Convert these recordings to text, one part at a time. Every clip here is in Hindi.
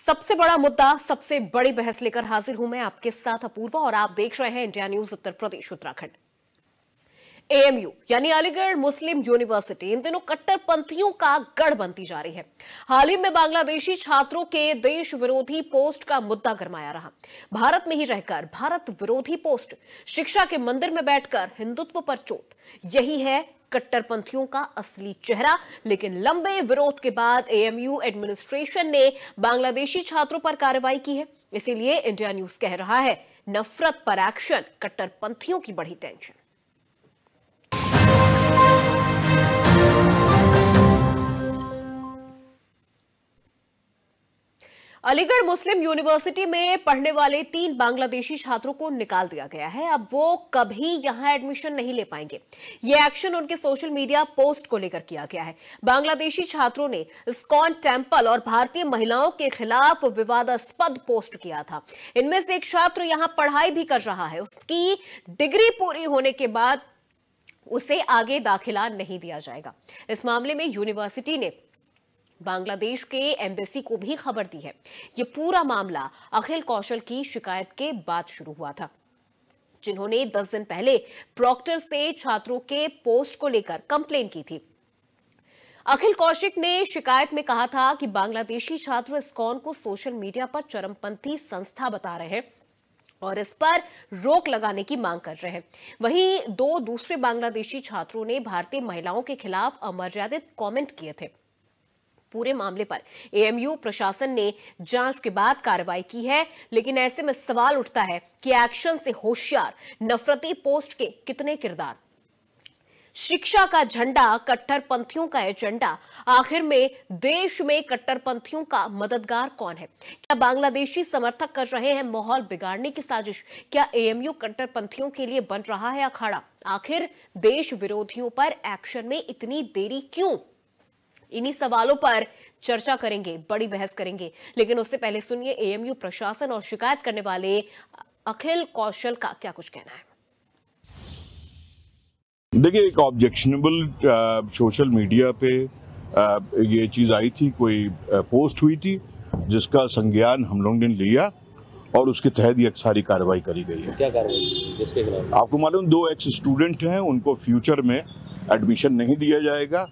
सबसे बड़ा मुद्दा, सबसे बड़ी बहस लेकर हाजिर हूं मैं आपके साथ अपूर्वा और आप देख रहे हैं India news Uttar Pradesh Uttarakhand. AMU यानी अलीगढ़ मुस्लिम यूनिवर्सिटी इन दिनों कट्टरपंथियों का गढ़ बनती जा रही है। हाल ही में बांग्लादेशी छात्रों के देश विरोधी पोस्ट का मुद्दा गरमाया रहा। भारत में ही रहकर भारत विरोधी पोस्ट, शिक्षा के मंदिर में बैठकर हिंदुत्व पर चोट, यही है कट्टरपंथियों का असली चेहरा। लेकिन लंबे विरोध के बाद एएमयू एडमिनिस्ट्रेशन ने बांग्लादेशी छात्रों पर कार्रवाई की है। इसीलिए इंडिया न्यूज कह रहा है, नफरत पर एक्शन, कट्टरपंथियों की बढ़ी टेंशन। अलीगढ़ मुस्लिम यूनिवर्सिटी में पढ़ने वाले 3 बांग्लादेशी छात्रों को निकाल दिया गया है। अब वो कभी यहां एडमिशन नहीं ले पाएंगे। ये एक्शन उनके सोशल मीडिया पोस्ट को लेकर किया गया है। बांग्लादेशी छात्रों ने इस्कॉन टेम्पल और भारतीय महिलाओं के खिलाफ विवादास्पद पोस्ट किया था। इनमें से एक छात्र यहां पढ़ाई भी कर रहा है। उसकी डिग्री पूरी होने के बाद उसे आगे दाखिला नहीं दिया जाएगा। इस मामले में यूनिवर्सिटी ने बांग्लादेश के एम्बेसी को भी खबर दी है। यह पूरा मामला अखिल कौशल की शिकायत के बाद शुरू हुआ था, जिन्होंने 10 दिन पहले प्रॉक्टर से छात्रों के पोस्ट को लेकर कंप्लेन की थी। अखिल कौशिक ने शिकायत में कहा था कि बांग्लादेशी छात्र इस्कॉन को सोशल मीडिया पर चरमपंथी संस्था बता रहे हैं और इस पर रोक लगाने की मांग कर रहे हैं। वहीं 2 दूसरे बांग्लादेशी छात्रों ने भारतीय महिलाओं के खिलाफ अमर्यादित कमेंट किए थे। पूरे मामले पर एएमयू प्रशासन ने जांच के बाद कार्रवाई की है, लेकिन ऐसे में सवाल उठता है कि एक्शन से होशियार नफरती पोस्ट के कितने किरदार। शिक्षा का झंडा, कट्टरपंथियों का एजेंडा। आखिर में देश में कट्टरपंथियों का मददगार कौन है? क्या बांग्लादेशी समर्थक कर रहे हैं माहौल बिगाड़ने की साजिश? क्या एएमयू कट्टरपंथियों के लिए बन रहा है अखाड़ा? आखिर देश विरोधियों पर एक्शन में इतनी देरी क्यों? इन्हीं सवालों पर चर्चा करेंगे, बड़ी बहस करेंगे। लेकिन उससे पहले सुनिए एएमयू प्रशासन और शिकायत करने वाले अखिल कौशल का क्या कुछ कहना है। देखिए, एक ऑब्जेक्शनेबल सोशल मीडिया पे ये चीज़ आई थी, कोई पोस्ट हुई थी जिसका संज्ञान हम लोगों ने लिया और उसके तहत ये सारी कार्रवाई करी गई है। क्या कार्रवाई जिसके खिलाफ? आपको मालूम 2 एक्स स्टूडेंट हैं, उनको फ्यूचर में एडमिशन नहीं दिया जाएगा।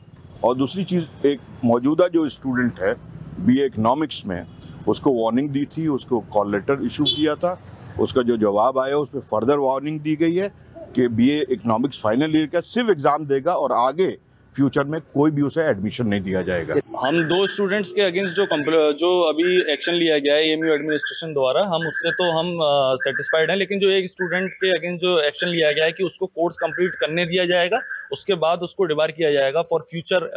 और दूसरी चीज़, एक मौजूदा जो स्टूडेंट है बीए इकोनॉमिक्स में, उसको वार्निंग दी थी, उसको कॉल लेटर इशू किया था। उसका जो जवाब आया उस पर फर्दर वार्निंग दी गई है कि बीए इकोनॉमिक्स फाइनल ईयर का सिर्फ एग्जाम देगा और आगे फ्यूचर में कोई भी उसे एडमिशन नहीं दिया जाएगा। हम 2 स्टूडेंट्स के अगेंस्ट जो अभी एक्शन लिया गया है एएमयू एडमिनिस्ट्रेशन द्वारा, हम उससे तो हम सेटिस्फाइड हैं। लेकिन जो एक स्टूडेंट के अगेंस्ट जो एक्शन लिया गया है कि उसको कोर्स कंप्लीट करने दिया जाएगा, उसके बाद उसको डिबार किया जाएगा for future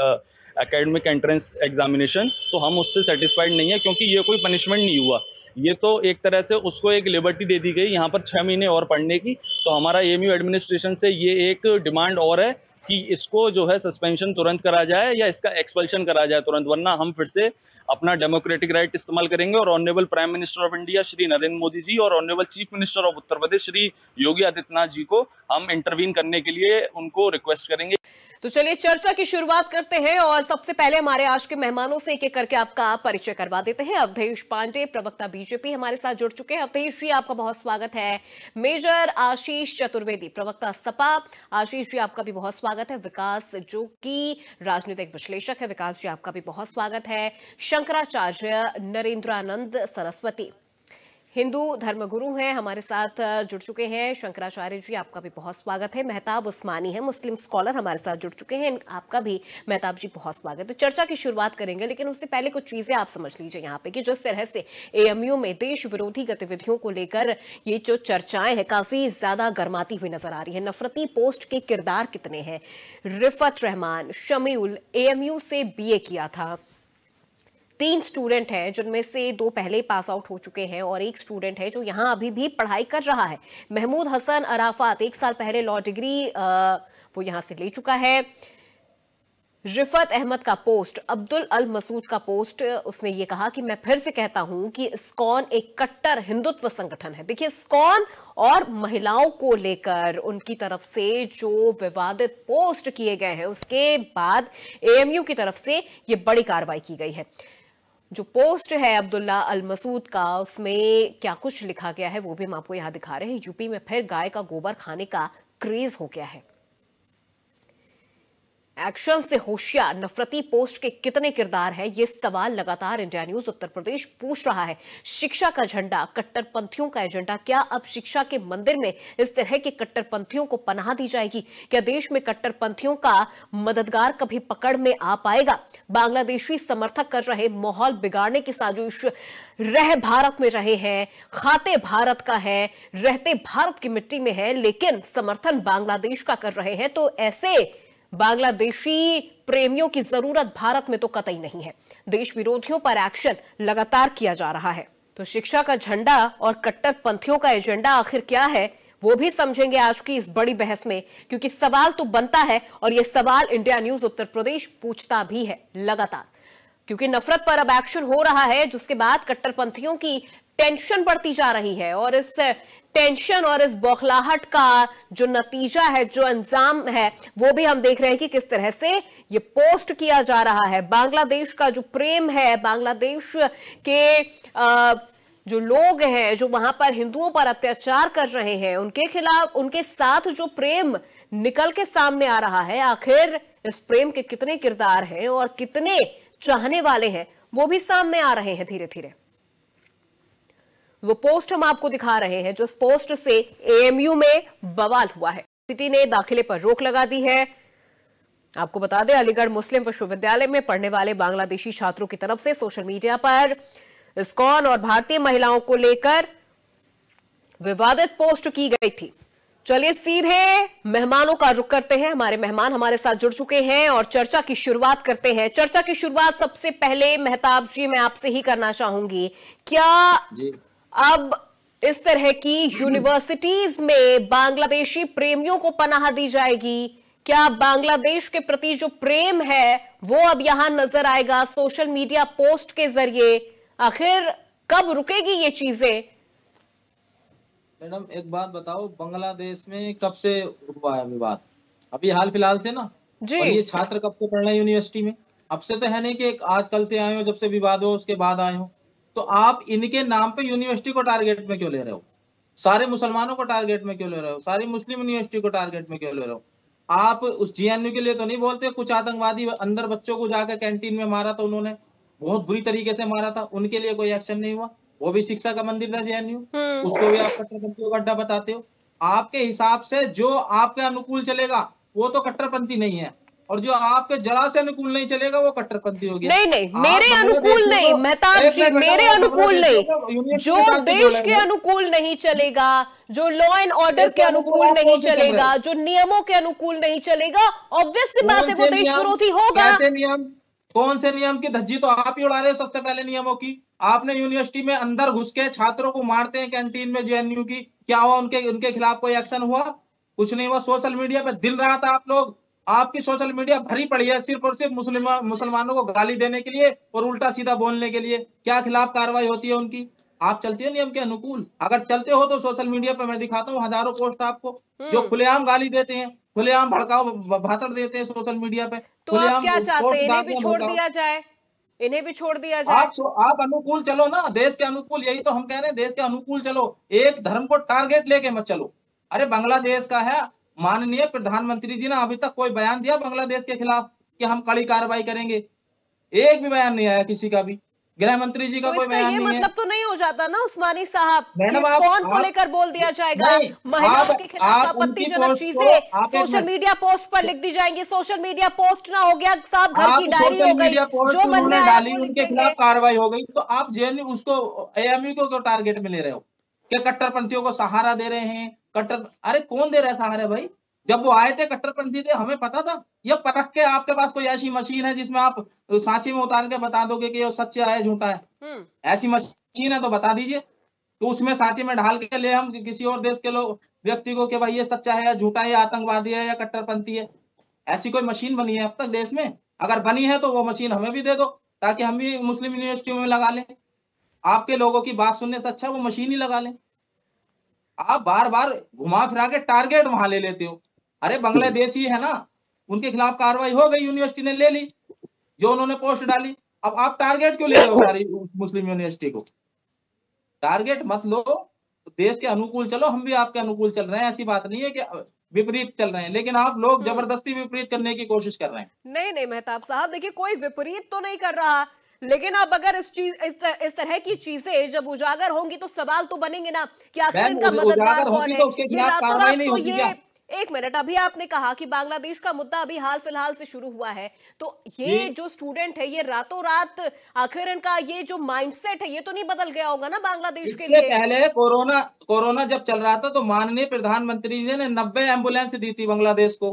academic entrance examination, तो हम उससे सेटिस्फाइड नहीं है, क्योंकि ये कोई पनिशमेंट नहीं हुआ। ये तो एक तरह से उसको एक लिबर्टी दे दी गई यहाँ पर 6 महीने और पढ़ने की। तो हमारा एएमयू एडमिनिस्ट्रेशन से ये एक डिमांड और है कि इसको जो है सस्पेंशन तुरंत करा जाए या इसका एक्सपल्शन करा जाए तुरंत, वरना हम फिर से अपना डेमोक्रेटिक राइट इस्तेमाल करेंगे और honourable prime minister of India Shri Narendra Modi ji और honourable chief minister of Uttar Pradesh Shri Yogi Adityanath ji को हम इंटरवीन करने के लिए उनको रिक्वेस्ट करेंगे। तो चलिए चर्चा की शुरुआत करते हैं और सबसे पहले हमारे आज के मेहमानों से एक एक करके आपका परिचय करवा देते हैं। अवधेश पांडे, प्रवक्ता बीजेपी, हमारे साथ जुड़ चुके हैं। अवधेश जी, आपका बहुत स्वागत है। मेजर आशीष चतुर्वेदी, प्रवक्ता सपा, आशीष जी आपका भी बहुत स्वागत है। विकास जो कि राजनीतिक विश्लेषक है, विकास जी आपका भी बहुत स्वागत है। शंकराचार्य नरेंद्रानंद सरस्वती, हिंदू धर्मगुरु हैं, हमारे साथ जुड़ चुके हैं। शंकराचार्य जी आपका भी बहुत स्वागत है। मेहताब उस्मानी है, मुस्लिम स्कॉलर, हमारे साथ जुड़ चुके हैं, आपका भी मेहताब जी बहुत स्वागत है। तो चर्चा की शुरुआत करेंगे, लेकिन उससे पहले कुछ चीजें आप समझ लीजिए यहाँ पे कि जिस तरह से एएमयू में देश विरोधी गतिविधियों को लेकर ये जो चर्चाएं हैं काफी ज्यादा गर्माती हुई नजर आ रही है। नफरती पोस्ट के किरदार कितने हैं? रिफत रहमान, शमीउल, एएमयू से बीए किया था। 3 स्टूडेंट हैं, जिनमें से 2 पहले पास आउट हो चुके हैं और 1 स्टूडेंट है जो यहां अभी भी पढ़ाई कर रहा है। महमूद हसन अराफात 1 साल पहले लॉ डिग्री वो यहां से ले चुका है। रिफत अहमद का पोस्ट, अब्दुल अल मसूद का पोस्ट, उसने ये कहा कि मैं फिर से कहता हूं कि इस्कॉन एक कट्टर हिंदुत्व संगठन है। देखिए, इस्कॉन और महिलाओं को लेकर उनकी तरफ से जो विवादित पोस्ट किए गए हैं, उसके बाद एएमयू की तरफ से ये बड़ी कार्रवाई की गई है। जो पोस्ट है अब्दुल्ला अल मसूद का, उसमें क्या कुछ लिखा गया है वो भी हम आपको यहां दिखा रहे हैं। यूपी में फिर गाय का गोबर खाने का क्रेज हो गया है। एक्शन से होशियार नफरती पोस्ट के कितने किरदार हैं, ये सवाल लगातार इंडिया न्यूज उत्तर प्रदेश पूछ रहा है। शिक्षा का झंडा, कट्टरपंथियों का एजेंडा, क्या अब शिक्षा के मंदिर में इस तरह के कट्टरपंथियों को पनाह दी जाएगी? क्या देश में कट्टरपंथियों का मददगार कभी पकड़ में आ पाएगा? बांग्लादेशी समर्थक कर रहे माहौल बिगाड़ने की साजिश, रह भारत में रहे हैं, खाते भारत का है, रहते भारत की मिट्टी में है, लेकिन समर्थन बांग्लादेश का कर रहे हैं, तो ऐसे बांग्लादेशी प्रेमियों की जरूरत भारत में तो कतई नहीं है। देश विरोधियों पर एक्शन लगातार किया जा रहा है। तो शिक्षा का झंडा और कट्टरपंथियों का एजेंडा आखिर क्या है, वो भी समझेंगे आज की इस बड़ी बहस में, क्योंकि सवाल तो बनता है और ये सवाल इंडिया न्यूज उत्तर प्रदेश पूछता भी है लगातार, क्योंकि नफरत पर अब एक्शन हो रहा है, जिसके बाद कट्टरपंथियों की टेंशन बढ़ती जा रही है। और इस टेंशन और इस बौखलाहट का जो नतीजा है, जो अंजाम है, वो भी हम देख रहे हैं कि किस तरह से ये पोस्ट किया जा रहा है। बांग्लादेश का जो प्रेम है, बांग्लादेश के जो लोग हैं जो वहां पर हिंदुओं पर अत्याचार कर रहे हैं, उनके खिलाफ, उनके साथ जो प्रेम निकल के सामने आ रहा है, आखिर इस प्रेम के कितने किरदार हैं और कितने चाहने वाले हैं, वो भी सामने आ रहे हैं धीरे धीरे। वो पोस्ट हम आपको दिखा रहे हैं, जो इस पोस्ट से एएमयू में बवाल हुआ है। सिटी ने दाखिले पर रोक लगा दी है। आपको बता दें, अलीगढ़ मुस्लिम विश्वविद्यालय में पढ़ने वाले बांग्लादेशी छात्रों की तरफ से सोशल मीडिया पर इस्कॉन और भारतीय महिलाओं को लेकर विवादित पोस्ट की गई थी। चलिए सीधे मेहमानों का रुख करते हैं। हमारे मेहमान हमारे साथ जुड़ चुके हैं और चर्चा की शुरुआत करते हैं। चर्चा की शुरुआत सबसे पहले मेहताब जी मैं आपसे ही करना चाहूंगी। क्या अब इस तरह की यूनिवर्सिटीज में बांग्लादेशी प्रेमियों को पनाह दी जाएगी? क्या बांग्लादेश के प्रति जो प्रेम है वो अब यहां नजर आएगा सोशल मीडिया पोस्ट के जरिए? आखिर कब रुकेगी ये चीजें? मैडम एक बात बताओ, बांग्लादेश में कब से हुआ है विवाद? अभी हाल फिलहाल से ना जी। और ये छात्र कब से पढ़ रहे हैं यूनिवर्सिटी में? अब से तो है नहीं कि आजकल से आए हो, जब से विवाद हो उसके बाद आए हो। तो आप इनके नाम पे यूनिवर्सिटी को टारगेट में क्यों ले रहे हो? सारे मुसलमानों को टारगेट में क्यों ले रहे हो? सारी मुस्लिम यूनिवर्सिटी को टारगेट में क्यों ले रहे हो? आप उस जेएनयू के लिए तो नहीं बोलते? कुछ आतंकवादी अंदर बच्चों को जाकर कैंटीन में मारा था, उन्होंने बहुत बुरी तरीके से मारा था, उनके लिए कोई एक्शन नहीं हुआ। वो भी शिक्षा का मंदिर था जेएनयू, उसको भी आप कट्टरपंथियों का अड्डा बताते हो। आपके हिसाब से जो आपके अनुकूल चलेगा वो तो कट्टरपंथी नहीं है, और जो आपके जरा से अनुकूल नहीं चलेगा वो कट्टरपंथी हो गया। नहीं नहीं, मेरे अनुकूल नहीं मेहताब जी, मेरे अनुकूल नहीं। जो देश के अनुकूल नहीं चलेगा, जो लॉ एंड ऑर्डर के अनुकूल नहीं चलेगा, जो नियमों के अनुकूल नहीं चलेगा, ऑब्वियस सी बात है वो देश विरोधी होगा। कैसे नियम? कौन से नियम की धज्जी तो आप ही उड़ा रहे हो सबसे पहले नियमों की। आपने यूनिवर्सिटी में अंदर घुस के छात्रों को मारते हैं कैंटीन में जेएनयू की, क्या हुआ? उनके खिलाफ कोई एक्शन हुआ? कुछ नहीं हुआ। सोशल मीडिया पे दिन रात आप लोग, आपकी सोशल मीडिया भरी पड़ी है सिर्फ और सिर्फ मुसलमानों को गाली देने के लिए और उल्टा सीधा बोलने के लिए। क्या खिलाफ कार्रवाई होती है उनकी? आप चलते हो नियम के अनुकूल? अगर चलते हो तो सोशल मीडिया पे मैं दिखाता हूँ हजारों पोस्ट आपको जो खुलेआम गाली देते हैं, खुलेआम भड़काओ भाषण देते हैं सोशल मीडिया पे। तो आप क्या चाहते हैं, इन्हें भी छोड़ दिया जाए? इन्हें भी छोड़ दिया जाए? आप अनुकूल चलो ना, देश के अनुकूल। यही तो हम कह रहे हैं, देश के अनुकूल चलो, एक धर्म को टारगेट लेके मत चलो। अरे बांग्लादेश का है, माननीय प्रधानमंत्री जी ने अभी तक कोई बयान दिया बांग्लादेश के खिलाफ कि हम कड़ी कार्रवाई करेंगे? एक भी बयान नहीं आया किसी का भी। गृह मंत्री जी का कोई बयान नहीं है। मतलब तो नहीं हो जाता ना उस्मानी साहब, कौन को लेकर बोल दिया जाएगा? महिलाओं के खिलाफ आपत्तिजनक चीजें सोशल मीडिया पोस्ट पर लिख दी जाएंगी। सोशल मीडिया पोस्ट ना हो गया साहब, घर की डायरी हो गई, जो मन में डाली उनके खिलाफ कार्रवाई हो गई। तो आप जेएनयू उसको एएमयू को क्यों टारगेट में ले रहे हो? क्या कट्टरपंथियों को सहारा दे रहे हैं? अरे कौन दे रहा है सहारा भाई? जब वो आए थे कट्टरपंथी थे, हमें पता था। ये परख के आपके पास कोई ऐसी मशीन है जिसमें आप सांचे में उतार के बता दोगे कि ये सच्चा है झूठा है? ऐसी मशीन है तो बता दीजिए, तो उसमें सांचे में ढाल के ले हम किसी और देश के लोग व्यक्ति को कि भाई ये सच्चा है या झूठा है, या आतंकवादी है या कट्टरपंथी है। ऐसी कोई मशीन बनी है अब तक देश में? अगर बनी है तो वो मशीन हमें भी दे दो ताकि हम भी मुस्लिम यूनिवर्सिटियों में लगा लें। आपके लोगों की बात सुनने से अच्छा वो मशीन ही लगा लें। आप बार बार घुमा फिरा के टारगेट वहां ले लेते हो। अरे बांग्लादेशी है ना, उनके खिलाफ कार्रवाई हो गई, यूनिवर्सिटी ने ले ली जो उन्होंने पोस्ट डाली। अब आप टारगेट क्यों ले रहे हो सारी मुस्लिम यूनिवर्सिटी को? टारगेट मत लो, देश के अनुकूल चलो, हम भी आपके अनुकूल चल रहे हैं, ऐसी बात नहीं है कि विपरीत चल रहे हैं, लेकिन आप लोग जबरदस्ती विपरीत करने की कोशिश कर रहे हैं। नहीं नहीं मेहताब साहब, देखिए कोई विपरीत तो नहीं कर रहा, लेकिन अब अगर इस तरह की चीजें जब उजागर होंगी तो सवाल तो बनेंगे ना कि आखिर इनका मददगार कौन है। तो उसके खिलाफ कार्रवाई नहीं होती क्या? एक मिनट, अभी आपने कहा कि बांग्लादेश का मुद्दा अभी हाल फिलहाल से शुरू हुआ है, तो ये जो स्टूडेंट है ये रातों रात आखिर इनका ये जो माइंडसेट है ये तो नहीं बदल गया होगा ना बांग्लादेश के लिए? पहले कोरोना जब चल रहा था तो माननीय प्रधानमंत्री जी ने 90 एम्बुलेंस दी थी बांग्लादेश को,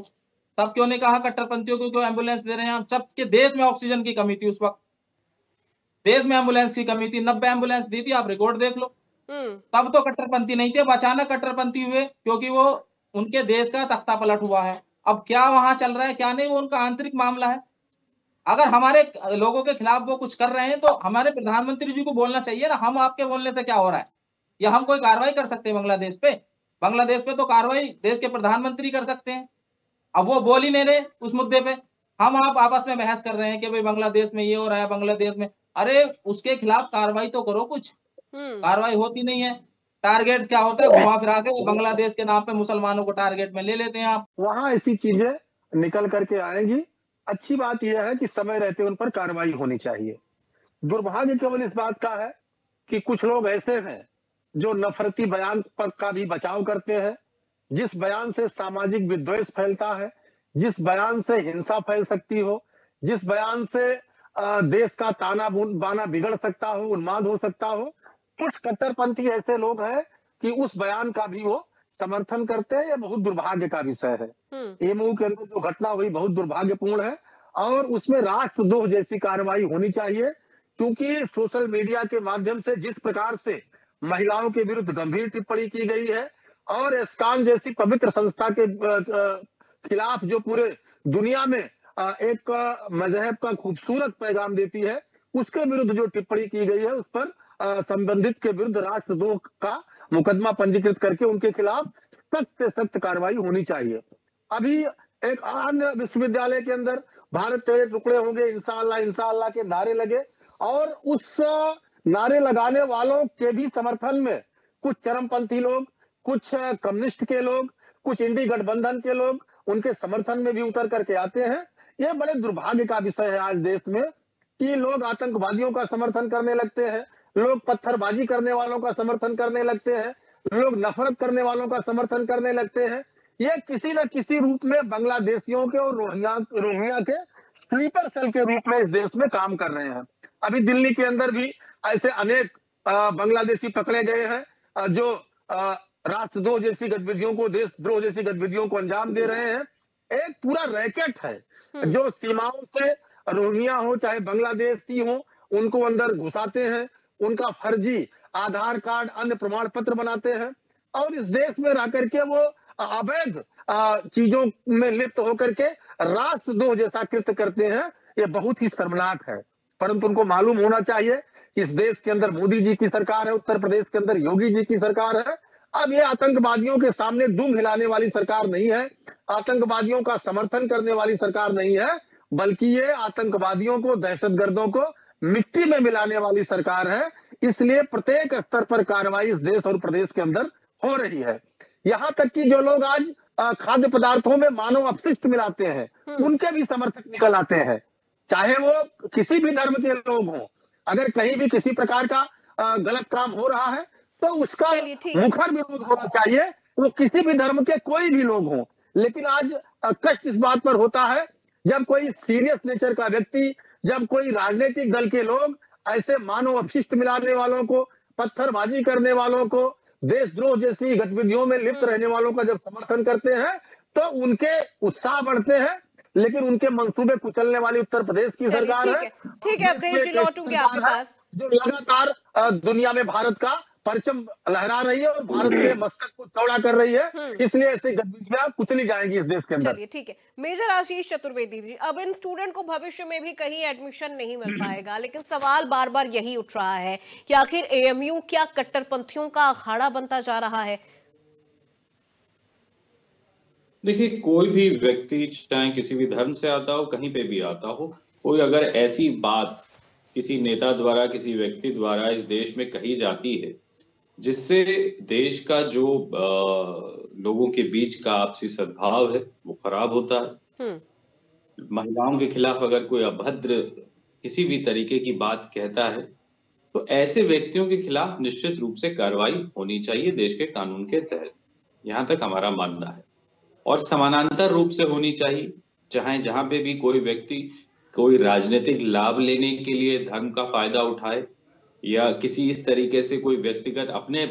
तब क्यों नहीं कहा कट्टरपंथियों को क्यों एम्बुलेंस दे रहे हैं? हम सबके देश में ऑक्सीजन की कमी थी उस वक्त, देश में एम्बुलेंस की कमी थी, 90 एम्बुलेंस दी थी, आप रिकॉर्ड देख लो। तब तो कट्टरपंथी नहीं थे, अब अचानक कट्टरपंथी हुए क्योंकि वो उनके देश का तख्ता पलट हुआ है। अब क्या वहां चल रहा है क्या नहीं वो उनका आंतरिक मामला है। अगर हमारे लोगों के खिलाफ वो कुछ कर रहे हैं तो हमारे प्रधानमंत्री जी को बोलना चाहिए ना, हम आपके बोलने से क्या हो रहा है? या हम कोई कार्रवाई कर सकते हैं बांग्लादेश पे? बांग्लादेश पे तो कार्रवाई देश के प्रधानमंत्री कर सकते हैं। अब वो बोल ही नहीं रहे उस मुद्दे पे, हम आप आपस में बहस कर रहे हैं कि भाई बांग्लादेश में ये हो रहा है, बांग्लादेश में, अरे उसके खिलाफ कार्रवाई तो करो, कुछ कार्रवाई होती नहीं है। टारगेट क्या होता है, घुमा फिरा के बांग्लादेश के नाम पे मुसलमानों को टारगेट में ले लेते हैं आप। वहां ऐसी चीजें निकल करके आएंगी। अच्छी बात यह है कि समय रहते उन पर कार्रवाई होनी चाहिए। दुर्भाग्य केवल इस बात का है कि कुछ लोग ऐसे हैं जो नफरती बयान पर का भी बचाव करते हैं। जिस बयान से सामाजिक विद्वेष फैलता है, जिस बयान से हिंसा फैल सकती हो, जिस बयान से देश का ताना बाना बिगड़ सकता हो, उन्माद हो सकता हो, कुछ कट्टरपंथी ऐसे लोग हैं कि उस बयान का भी वो समर्थन करते हैं। यह बहुत दुर्भाग्य का विषय है। एमओयू के अंदर जो घटना हुई बहुत दुर्भाग्यपूर्ण है और उसमें राष्ट्रद्रोह जैसी कार्रवाई होनी चाहिए, क्योंकि सोशल मीडिया के माध्यम से जिस प्रकार से महिलाओं के विरुद्ध गंभीर टिप्पणी की गई है और एस्कॉन जैसी पवित्र संस्था के खिलाफ जो पूरे दुनिया में एक मजहब का खूबसूरत पैगाम देती है, उसके विरुद्ध जो टिप्पणी की गई है उस पर संबंधित के विरुद्ध राष्ट्रद्रोह का मुकदमा पंजीकृत करके उनके खिलाफ सख्त से सख्त कार्रवाई होनी चाहिए। अभी एक अन्य विश्वविद्यालय के अंदर भारत तेरे टुकड़े होंगे इंशाअल्लाह इंशाअल्लाह के नारे लगे और उस नारे लगाने वालों के भी समर्थन में कुछ चरमपंथी लोग, कुछ कम्युनिस्ट के लोग, कुछ इंडी गठबंधन के लोग उनके समर्थन में भी उतर करके आते हैं। यह बड़े दुर्भाग्य का विषय है आज देश में कि लोग आतंकवादियों का समर्थन करने लगते हैं, लोग पत्थरबाजी करने वालों का समर्थन करने लगते हैं, लोग नफरत करने वालों का समर्थन करने लगते हैं। ये किसी न किसी रूप में बांग्लादेशियों के और रोहिंग्या के स्लीपर सेल के रूप में इस देश में काम कर रहे हैं। अभी दिल्ली के अंदर भी ऐसे अनेक बांग्लादेशी पकड़े गए हैं जो राष्ट्रद्रोह जैसी गतिविधियों को, देशद्रोह जैसी गतिविधियों को अंजाम दे रहे हैं। एक पूरा रैकेट है जो सीमाओं से रोहिंग्या हो चाहे बांग्लादेशी हो उनको अंदर घुसाते हैं, उनका फर्जी आधार कार्ड अन्य प्रमाण पत्र बनाते हैं और इस देश में रह करके वो अवैध चीजों में लिप्त होकर के राष्ट्रद्रोह जैसा कृत्य करते हैं। ये बहुत ही शर्मनाक है, परंतु उनको मालूम होना चाहिए कि इस देश के अंदर मोदी जी की सरकार है, उत्तर प्रदेश के अंदर योगी जी की सरकार है। अब ये आतंकवादियों के सामने दुम हिलाने वाली सरकार नहीं है, आतंकवादियों का समर्थन करने वाली सरकार नहीं है, बल्कि ये आतंकवादियों को, दहशतगर्दों को मिट्टी में मिलाने वाली सरकार है। इसलिए प्रत्येक स्तर पर कार्रवाई इस देश और प्रदेश के अंदर हो रही है। यहाँ तक कि जो लोग आज खाद्य पदार्थों में मानव अपशिष्ट मिलाते हैं उनके भी समर्थक निकल आते हैं, चाहे वो किसी भी धर्म के लोग हों। अगर कहीं भी किसी प्रकार का गलत काम हो रहा है तो उसका मुखर विरोध होना चाहिए, वो किसी भी धर्म के कोई भी लोग हों। लेकिन आज कष्ट इस बात पर होता है जब कोई सीरियस नेचर का व्यक्ति, जब कोई राजनीतिक दल के लोग ऐसे मानव अपशिष्ट मिलाने वालों को, पत्थरबाजी करने वालों को, देशद्रोह जैसी गतिविधियों में लिप्त रहने वालों का जब समर्थन करते हैं तो उनके उत्साह बढ़ते हैं, लेकिन उनके मंसूबे कुचलने वाली उत्तर प्रदेश की सरकार है। ठीक है, अवधेश जी लौटूंगे आपके पास। जो लगातार दुनिया में भारत का परचम लहरा रही है और भारत के मस्तक को चौड़ा कर रही है, इसलिए ऐसी गतिविधियां कुचली जाएंगी इस देश के अंदर। चलिए ठीक है, मेजर आशीष चतुर्वेदी जी, अब इन स्टूडेंट को भविष्य में भी कहीं एडमिशन नहीं मिल पाएगा, लेकिन सवाल बार बार यही उठ रहा है कि आखिर एएमयू क्या कट्टरपंथियों का अखाड़ा बनता जा रहा है? देखिए, कोई भी व्यक्ति चाहे किसी भी धर्म से आता हो, कहीं पे भी आता हो, कोई अगर ऐसी बात किसी नेता द्वारा, किसी व्यक्ति द्वारा इस देश में कही जाती है, जिससे देश का जो लोगों के बीच का आपसी सद्भाव है वो खराब होता है। महिलाओं के खिलाफ अगर कोई अभद्र किसी भी तरीके की बात कहता है तो ऐसे व्यक्तियों के खिलाफ निश्चित रूप से कार्रवाई होनी चाहिए देश के कानून के तहत, यहाँ तक हमारा मानना है। और समानांतर रूप से होनी चाहिए, चाहे जहां पे भी कोई व्यक्ति कोई राजनीतिक लाभ लेने के लिए धर्म का फायदा उठाए या किसी इस तरीके से कोई व्यक्तिगत अपने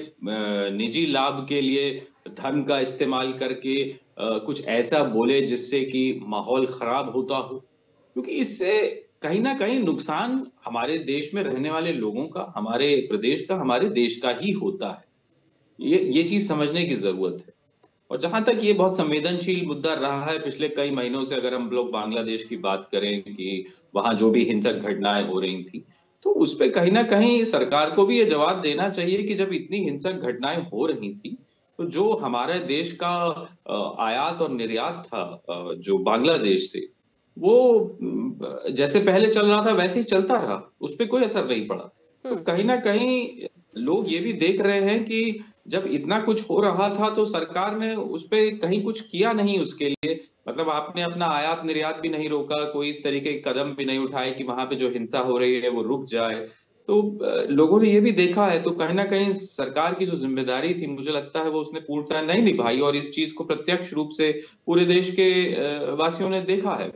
निजी लाभ के लिए धर्म का इस्तेमाल करके कुछ ऐसा बोले जिससे कि माहौल खराब होता हो, क्योंकि इससे कहीं ना कहीं नुकसान हमारे देश में रहने वाले लोगों का, हमारे प्रदेश का, हमारे देश का ही होता है। ये चीज समझने की जरूरत है। और जहां तक ये बहुत संवेदनशील मुद्दा रहा है पिछले कई महीनों से, अगर हम लोग बांग्लादेश की बात करें कि वहां जो भी हिंसक घटनाएं हो रही थी, तो उस पे कहीं ना कहीं सरकार को भी ये जवाब देना चाहिए कि जब इतनी हिंसक घटनाएं हो रही थी तो जो हमारे देश का आयात और निर्यात था जो बांग्लादेश से, वो जैसे पहले चल रहा था वैसे ही चलता रहा, उस पर कोई असर नहीं पड़ा। तो कहीं ना कहीं लोग ये भी देख रहे हैं कि जब इतना कुछ हो रहा था तो सरकार ने उस पर कहीं कुछ किया नहीं उसके लिए, मतलब आपने अपना आयात निर्यात भी नहीं रोका, कोई इस तरीके के कदम भी नहीं उठाए कि वहां पे जो हिंसा हो रही है वो रुक जाए। तो लोगों ने ये भी देखा है, तो कहीं ना कहीं सरकार की जो जिम्मेदारी थी मुझे लगता है वो उसने पूर्णतः नहीं निभाई, और इस चीज को प्रत्यक्ष रूप से पूरे देश के वासियों ने देखा है।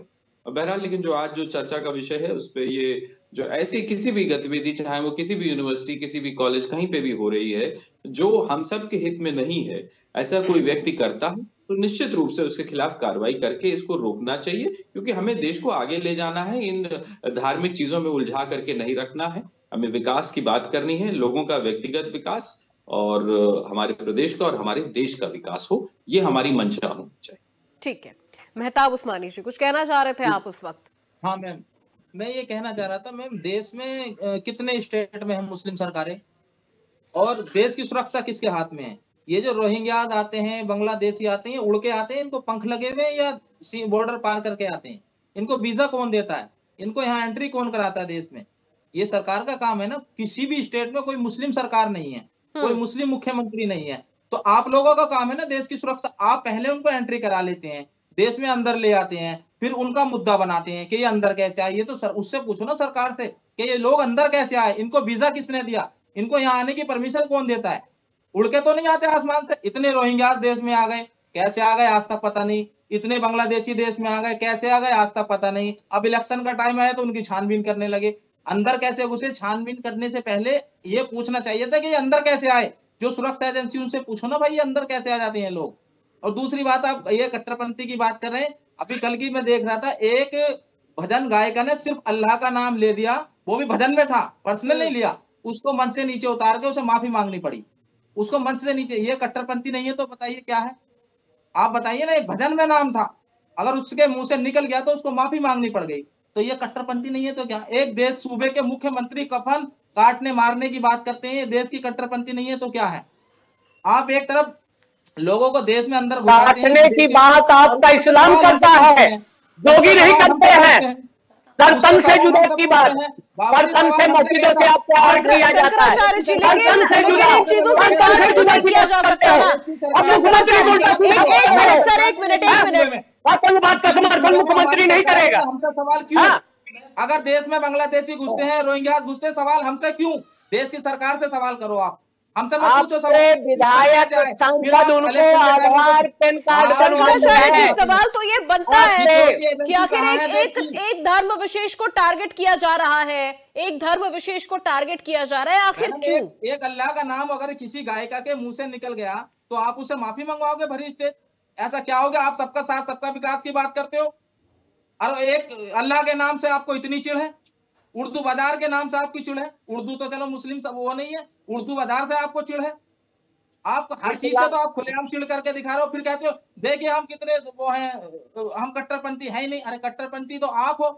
बहरहाल, लेकिन जो आज जो चर्चा का विषय है उस पे ये जो ऐसी किसी भी गतिविधि, चाहे वो किसी भी यूनिवर्सिटी, किसी भी कॉलेज, कहीं पे भी हो रही है, जो हम सब के हित में नहीं है, ऐसा कोई व्यक्ति करता है तो निश्चित रूप से उसके खिलाफ कार्रवाई करके इसको रोकना चाहिए, क्योंकि हमें देश को आगे ले जाना है, इन धार्मिक चीजों में उलझा करके नहीं रखना है। हमें विकास की बात करनी है, लोगों का व्यक्तिगत विकास और हमारे प्रदेश का और हमारे देश का विकास हो, ये हमारी मंशा होनी चाहिए। ठीक है, मेहताब उस्मानी जी कुछ कहना चाह रहे थे आप उस वक्त? हाँ मैम, मैं ये कहना चाह रहा था मैम, देश में कितने स्टेट में हम मुस्लिम सरकारें, और देश की सुरक्षा किसके हाथ में है? ये जो रोहिंग्याज आते हैं, बांग्लादेशी आते हैं, उड़ के आते हैं, इनको पंख लगे हुए या बॉर्डर पार करके आते हैं? इनको वीजा कौन देता है? इनको यहाँ एंट्री कौन कराता है देश में? ये सरकार का काम है ना। किसी भी स्टेट में कोई मुस्लिम सरकार नहीं है, कोई मुस्लिम मुख्यमंत्री नहीं है, तो आप लोगों का काम है ना देश की सुरक्षा। आप पहले उनको एंट्री करा लेते हैं, देश में अंदर ले आते हैं, फिर उनका मुद्दा बनाते हैं कि ये अंदर कैसे आए। ये तो सर उससे पूछो ना सरकार से कि ये लोग अंदर कैसे आए, इनको वीजा किसने दिया, इनको यहाँ आने की परमिशन कौन देता है? उड़ के तो नहीं आते आसमान से। इतने रोहिंग्या देश में आ गए, कैसे आ गए आज तक पता नहीं। इतने बांग्लादेशी देश में आ गए, कैसे आ गए आज तक पता नहीं। अब इलेक्शन का टाइम आया तो उनकी छानबीन करने लगे। अंदर कैसे घुसे? छानबीन करने से पहले ये पूछना चाहिए था कि ये अंदर कैसे आए। जो सुरक्षा एजेंसी उनसे पूछो ना भाई, ये अंदर कैसे आ जाते हैं लोग। और दूसरी बात, आप ये कट्टरपंथी की बात कर रहे हैं, अभी कल की मैं देख रहा था, एक भजन गायिका ने सिर्फ अल्लाह का नाम ले दिया, वो भी भजन में था, पर्सनल नहीं लिया, उसको मंच से नीचे उतार के उसे माफी मांगनी पड़ी, उसको मंच से नीचे। ये कट्टरपंथी नहीं है तो बताइए क्या है? आप बताइए ना, एक भजन में नाम था, अगर उसके मुंह से निकल गया तो उसको माफी मांगनी पड़ गई, तो ये कट्टरपंथी नहीं है तो क्या? एक देश सूबे के मुख्यमंत्री कफन काटने मारने की बात करते हैं, ये देश की कट्टरपंथी नहीं है तो क्या है? आप एक तरफ लोगों को देश में अंदर काटने की बात आपका इस्लाम करता है, योगी नहीं करते हैं। दर्शन से जुड़े की बात, दर्शन से मस्जिदों से आपको आर्ट किया जाता है, दर्शन से जुड़ा किया जा सकता है। कोई बात का समर्थन मुख्यमंत्री नहीं करेगा। हमसे सवाल क्यों? अगर देश में बांग्लादेशी घुसते हैं, रोहिंग्या घुसते, सवाल हमसे क्यों? देश की सरकार से सवाल करो। आप हमसे मत पूछो सवाल। विधायक सांसद उनको आधार पैन कार्ड सवाल तो ये बनता है कि आखिर एक धर्म विशेष को टारगेट किया जा रहा है, एक धर्म विशेष को टारगेट किया जा रहा है, आखिर क्यों? एक अल्लाह का नाम अगर किसी गायिका के मुंह से निकल गया तो आप उसे माफी मंगवाओगे भरी स्टेज? ऐसा क्या हो गया? आप सबका साथ सबका विकास की बात करते हो, और एक अल्लाह के नाम से आपको इतनी चिढ़ है, उर्दू बाजार के नाम से आपकी चिढ़ है। उर्दू तो चलो मुस्लिम सब वो नहीं है, उर्दू बाजार से आपको चिढ़ है। आप हर चीज से तो आप खुलेआम चिढ़ करके दिखा रहे हो, फिर कहते हो देखिए हम कितने वो हैं, हम कट्टरपंथी है ही नहीं। अरे कट्टरपंथी तो आप हो,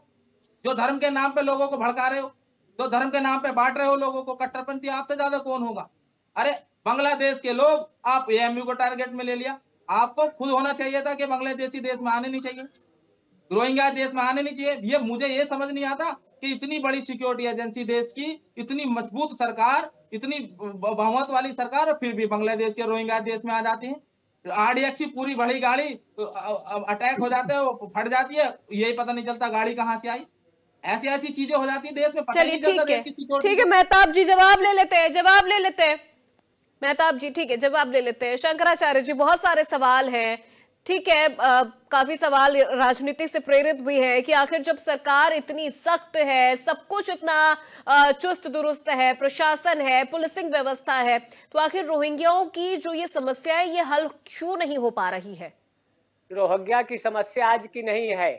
जो धर्म के नाम पे लोगों को भड़का रहे हो, जो धर्म के नाम पे बांट रहे हो लोगों को। कट्टरपंथी आपसे ज्यादा कौन होगा? अरे बांग्लादेश के लोग आप एएमयू को टारगेट में ले लिया। आपको खुद होना चाहिए था कि बांग्लादेशी देश में आने नहीं चाहिए, रोहिंग्या देश में आने नहीं चाहिए। ये मुझे ये समझ नहीं आता कि इतनी बड़ी सिक्योरिटी एजेंसी देश की, इतनी मजबूत सरकार, इतनी बहुमत वाली सरकार, और फिर भी बांग्लादेश या रोहिंग्या देश में आ जाती है। RDX पूरी बड़ी गाड़ी अटैक हो जाता है, वो फट जाती है, यही पता नहीं चलता गाड़ी कहाँ से आई। ऐसी ऐसी चीजें हो जाती है देश में, पता नहीं चलता देश की सिक्योरिटी। ठीक है मेहताब जी, जवाब ले लेते हैं, मेहताब जी ठीक है, जवाब ले लेते हैं। शंकराचार्य जी, बहुत सारे सवाल हैं, ठीक है, काफी सवाल राजनीति से प्रेरित भी है कि आखिर जब सरकार इतनी सख्त है, सब कुछ इतना चुस्त दुरुस्त है, प्रशासन है, पुलिसिंग व्यवस्था है, तो आखिर रोहिंग्याओं की जो ये समस्या है ये हल क्यों नहीं हो पा रही है? रोहिंग्या की समस्या आज की नहीं है,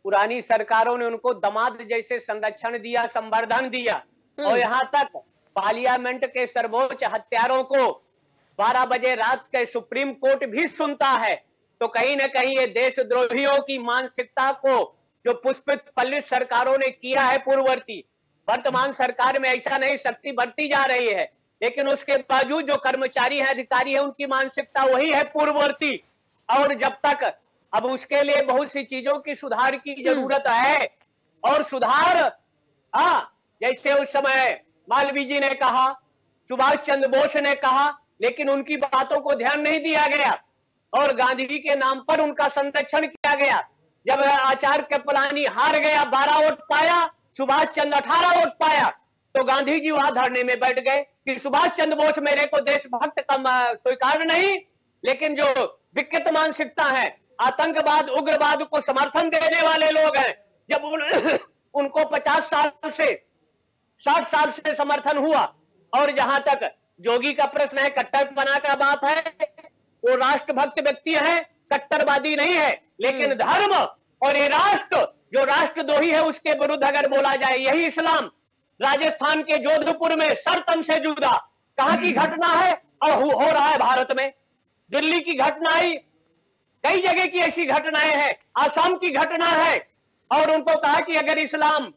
पुरानी सरकारों ने उनको दामाद जैसे संरक्षण दिया, संवर्धन दिया, और यहाँ तक पार्लियामेंट के सर्वोच्च हत्यारों को 12 बजे रात के सुप्रीम कोर्ट भी सुनता है। तो कहीं ना कहीं ये देशद्रोहियों की मानसिकता को जो पुष्पित पल्लित सरकारों ने किया है पूर्ववर्ती, वर्तमान सरकार में ऐसा नहीं, शक्ति बढ़ती जा रही है, लेकिन उसके बावजूद जो कर्मचारी है, अधिकारी है, उनकी मानसिकता वही है पूर्ववर्ती। और जब तक, अब उसके लिए बहुत सी चीजों की सुधार की जरूरत है, और सुधार जैसे उस समय मालवीय जी ने कहा, सुभाष चंद्र बोस ने कहा, लेकिन उनकी बातों को ध्यान नहीं दिया गया और गांधी जी के नाम पर उनका संरक्षण किया गया। जब आचार्य कृपलानी हार गया, 12 वोट पाया, सुभाष चंद्र 18 वोट पाया, तो गांधी जी वहां धरने में बैठ गए कि सुभाष चंद्र बोस मेरे को देशभक्त का स्वीकार नहीं, लेकिन जो विकृत मानसिकता है, आतंकवाद, उग्रवाद को समर्थन देने वाले लोग हैं, जब उनको 50 साल से 60 साल से समर्थन हुआ। और जहां तक जोगी का प्रश्न है, कट्टरपना का बात है, वो राष्ट्रभक्त व्यक्ति है, कट्टरवादी नहीं है, लेकिन धर्म और ये राष्ट्र, जो राष्ट्रद्रोही है, उसके विरुद्ध अगर बोला जाए, यही इस्लाम। राजस्थान के जोधपुर में सरतन से जुदा कहां की घटना है और हो रहा है भारत में। दिल्ली की घटना आई, कई जगह की ऐसी घटनाएं हैं, आसाम की घटना है, और उनको कहा कि अगर इस्लाम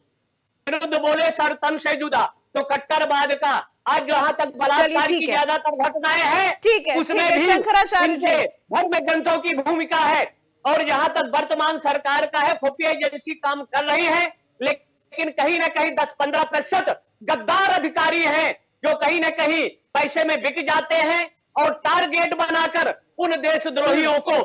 विरुद्ध बोले सरतन से जुदा, तो कट्टरवाद का आज जहां तक बलात्कार की ज्यादातर घटनाएं हैं, उसमें भी शंकराचार्य धर्म ग्रंथों की भूमिका है। और जहां तक वर्तमान सरकार का है, खुफिया एजेंसी काम कर रही है, लेकिन कहीं ना कहीं 10-15% गद्दार अधिकारी हैं, जो कहीं ना कहीं पैसे में बिक जाते हैं और टारगेट बनाकर उन देशद्रोहियों को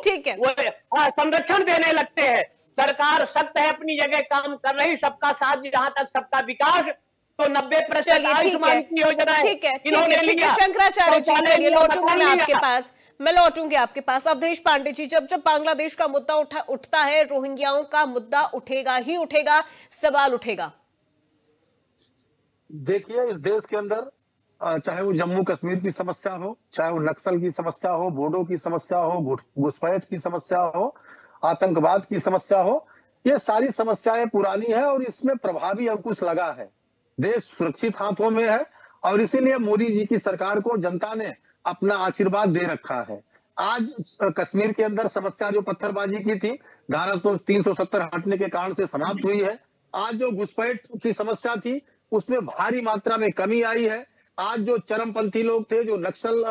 संरक्षण देने लगते हैं। सरकार सख्त है, अपनी जगह काम कर रही, सबका साथ, जहां तक सबका विकास, तो 90% आयुष्मान की योजना है। ठीक है शंकराचार्य जी, चलिए लौटूंगा मैं आपके पास, मैं लौटूंगी आपके पास। अवधेश पांडे जी, जब बांग्लादेश का मुद्दा उठता है, रोहिंग्याओं का मुद्दा उठेगा ही उठेगा, सवाल उठेगा। देखिए, इस देश के अंदर चाहे वो जम्मू कश्मीर की समस्या हो, चाहे वो नक्सल की समस्या हो, बोडो की समस्या हो, घुसपैठ की समस्या हो, आतंकवाद की समस्या हो, ये सारी समस्याएं पुरानी है और इसमें प्रभावी अंकुश लगा है। देश सुरक्षित हाथों में है और इसीलिए मोदी जी की सरकार को जनता ने अपना आशीर्वाद दे रखा है। आज कश्मीर के अंदर समस्या जो पत्थरबाजी की थी, धारा 370 हटने के कारण से समाप्त हुई है। आज जो घुसपैठ की समस्या थी, उसमें भारी मात्रा में कमी आई है। आज जो चरमपंथी लोग थे, जो नक्सल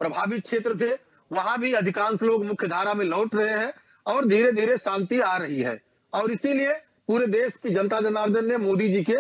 प्रभावित क्षेत्र थे, वहां भी अधिकांश लोग मुख्य धारा में लौट रहे हैं और धीरे धीरे शांति आ रही है। और इसीलिए पूरे देश की जनता जनार्दन ने मोदी जी के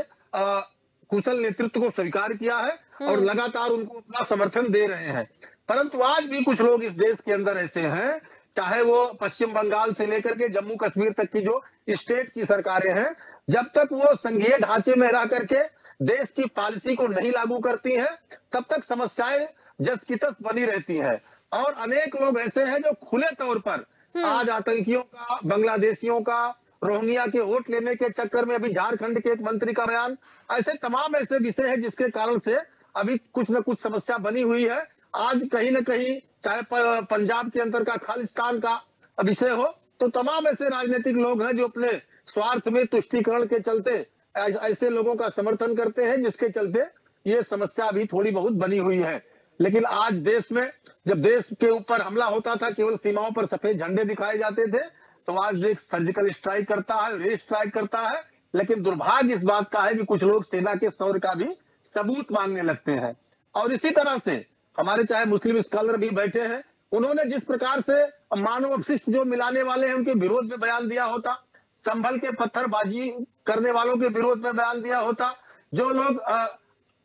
कुशल नेतृत्व को स्वीकार किया है और लगातार उनको अपना समर्थन दे रहे हैं। परंतु आज भी कुछ लोग इस देश के अंदर ऐसे हैं, चाहे वो पश्चिम बंगाल से लेकर के जम्मू कश्मीर तक की जो स्टेट की सरकारें हैं, जब तक वो संघीय ढांचे में रह करके देश की पॉलिसी को नहीं लागू करती हैं, तब तक समस्याएं जस की तस बनी रहती हैं। और अनेक लोग ऐसे हैं जो खुले तौर पर आज आतंकियों का, बांग्लादेशियों का, रोहिंग्या के वोट लेने के चक्कर में, अभी झारखंड के एक मंत्री का बयान, ऐसे तमाम ऐसे विषय हैं जिसके कारण से अभी कुछ न कुछ समस्या बनी हुई है। आज कहीं न कहीं चाहे पंजाब के अंदर का खालिस्तान का विषय हो, तो तमाम ऐसे राजनीतिक लोग हैं जो अपने स्वार्थ में तुष्टीकरण के चलते ऐसे लोगों का समर्थन करते हैं, जिसके चलते ये समस्या अभी थोड़ी बहुत बनी हुई है। लेकिन आज देश में जब देश के ऊपर हमला होता था, केवल सीमाओं पर सफेद झंडे दिखाए जाते थे, तो आज एक सर्जिकल स्ट्राइक करता है, रेल स्ट्राइक करता है। लेकिन दुर्भाग्य इस बात का है कि कुछ लोग सेना के शौर्य का भी सबूत मांगने लगते हैं। और इसी तरह से हमारे चाहे मुस्लिम स्कॉलर भी बैठे हैं, उन्होंने जिस प्रकार से मानव अपशिष्ट जो मिलाने वाले हैं उनके विरोध में बयान दिया होता, संभल के पत्थरबाजी करने वालों के विरोध में बयान दिया होता, जो लोग